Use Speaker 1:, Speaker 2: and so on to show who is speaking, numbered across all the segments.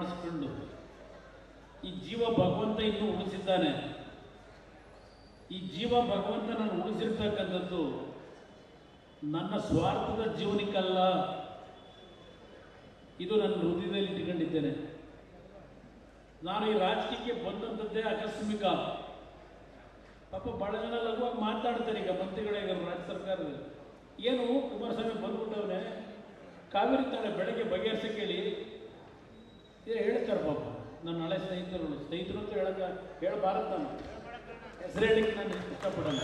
Speaker 1: ಮಾಡಿಸ್ಕೊಂಡು ಈ ಜೀವ ಭಗವಂತ ಇನ್ನೂ ಉಳಿಸಿದ್ದಾನೆ. ಈ ಜೀವ ಭಗವಂತನನ್ನು ಉಳಿಸಿರ್ತಕ್ಕಂಥದ್ದು ನನ್ನ ಸ್ವಾರ್ಥದ ಜೀವನಕ್ಕಲ್ಲ, ಇದು ನನ್ನ ಹೃದಯದಲ್ಲಿ ಇಟ್ಟುಕೊಂಡಿದ್ದೇನೆ. ನಾನು ಈ ರಾಜಕೀಯಕ್ಕೆ ಬಂದಂಥದ್ದೇ ಆಕಸ್ಮಿಕ. ಪಾಪ ಭಾಳ ಜನ ಲಘುವಾಗಿ ಮಾತಾಡ್ತಾರೆ. ಈಗ ಮಂತ್ರಿಗಳೇ ರಾಜ್ಯ ಸರ್ಕಾರದಲ್ಲಿ ಏನು ಕುಮಾರಸ್ವಾಮಿ ಬಂದ್ಬಿಟ್ಟವನೇ ಕಾವೇರಿ ತಾಳೆ ಬೆಳಗ್ಗೆ ಬಗೆಹರಿಸಿ ಕೇಳಿ ಹೇಳ್ತಾರೆ. ಪಾಪ ನನ್ನ ಹಳೆ ಸ್ನೇಹಿತರು ಅಂತ ಹೇಳಬಾರದು, ನಾನು ಹೆಸರು ಹೇಳಿಕ್ಕೆ ನಾನು ಇಷ್ಟಪಡಲ್ಲ.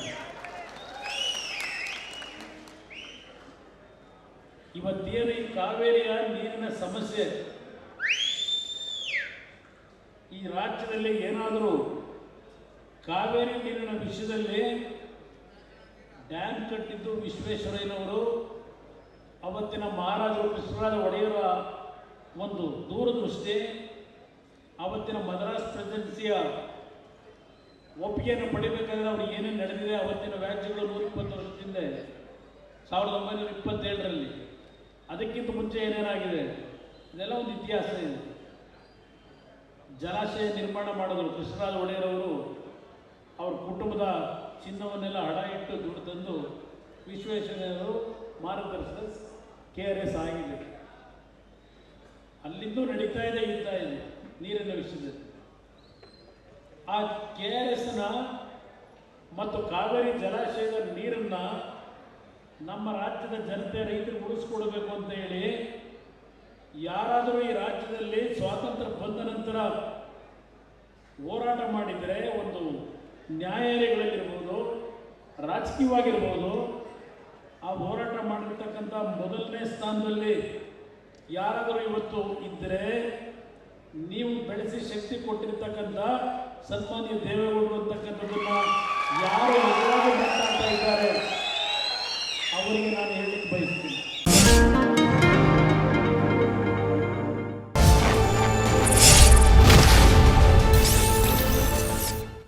Speaker 1: ಇವತ್ತೇನು ಈ ಕಾವೇರಿಯ ನೀರಿನ ಸಮಸ್ಯೆ ಈ ರಾಜ್ಯದಲ್ಲಿ ಏನಾದರೂ ಕಾವೇರಿ ನೀರಿನ ವಿಷಯದಲ್ಲಿ ಡ್ಯಾಮ್ ಕಟ್ಟಿದ್ದು ವಿಶ್ವೇಶ್ವರಯ್ಯನವರು, ಅವತ್ತಿನ ಮಹಾರಾಜರು ಕೃಷ್ಣರಾಜ ಒಡೆಯರ ಒಂದು ದೂರದೃಷ್ಟಿ, ಅವತ್ತಿನ ಮದ್ರಾಸ್ ಪ್ರೆಸಿಡೆನ್ಸಿಯ ಒಪ್ಪಿಗೆಯನ್ನು ಪಡಿಬೇಕಾದ್ರೆ ಅವ್ರಿಗೆ ಏನೇನು ನಡೆದಿದೆ, ಅವತ್ತಿನ ವ್ಯಾಜ್ಯಗಳು 120 ವರ್ಷದ ಹಿಂದೆ 1927ರಲ್ಲಿ, ಅದಕ್ಕಿಂತ ಮುಂಚೆ ಏನೇನಾಗಿದೆ ಇದೆಲ್ಲ ಒಂದು ಇತಿಹಾಸ ಇದೆ. ಜಲಾಶಯ ನಿರ್ಮಾಣ ಮಾಡಿದ್ರು ಕೃಷ್ಣರಾಜ ಒಡೆಯರವರು. ಅವ್ರ ಕುಟುಂಬದ ಚಿನ್ನವನ್ನೆಲ್ಲ ಹಡ ಇಟ್ಟು ದುಡ್ಡು ತಂದು ವಿಶ್ವೇಶ್ವರಯ್ಯನವರು ಮಾರ್ಗದರ್ಶನ KRS ಆಗಿದೆ. ಅಲ್ಲಿಂದ ನಡೀತಾ ಇದೆ ಯುದ್ಧ ಇದೆ ನೀರಿನ ವಿಷಯದಲ್ಲಿ. ಆ KRSನ ಮತ್ತು ಕಾವೇರಿ ಜಲಾಶಯದ ನೀರನ್ನು ನಮ್ಮ ರಾಜ್ಯದ ಜನತೆ ರೈತರಿಗೆ ಉಳಿಸ್ಕೊಡ್ಬೇಕು ಅಂತ ಹೇಳಿ ಯಾರಾದರೂ ಈ ರಾಜ್ಯದಲ್ಲಿ ಸ್ವಾತಂತ್ರ್ಯ ಬಂದ ನಂತರ ಹೋರಾಟ ಮಾಡಿದರೆ, ಒಂದು ನ್ಯಾಯಾಲಯಗಳಲ್ಲಿರ್ಬೋದು, ರಾಜಕೀಯವಾಗಿರ್ಬೋದು, ಆ ಹೋರಾಟ ಮಾಡಿರ್ತಕ್ಕಂಥ ಮೊದಲನೇ ಸ್ಥಾನದಲ್ಲಿ ಯಾರಾದರೂ ಇವತ್ತು ಇದ್ದರೆ, ನೀವು ಬೆಳೆಸಿ ಶಕ್ತಿ ಕೊಟ್ಟಿರ್ತಕ್ಕಂಥ ಸನ್ಮಾನ್ಯ ದೇವೇಗೌಡರು ಅಂತಕ್ಕಂಥದ್ದನ್ನು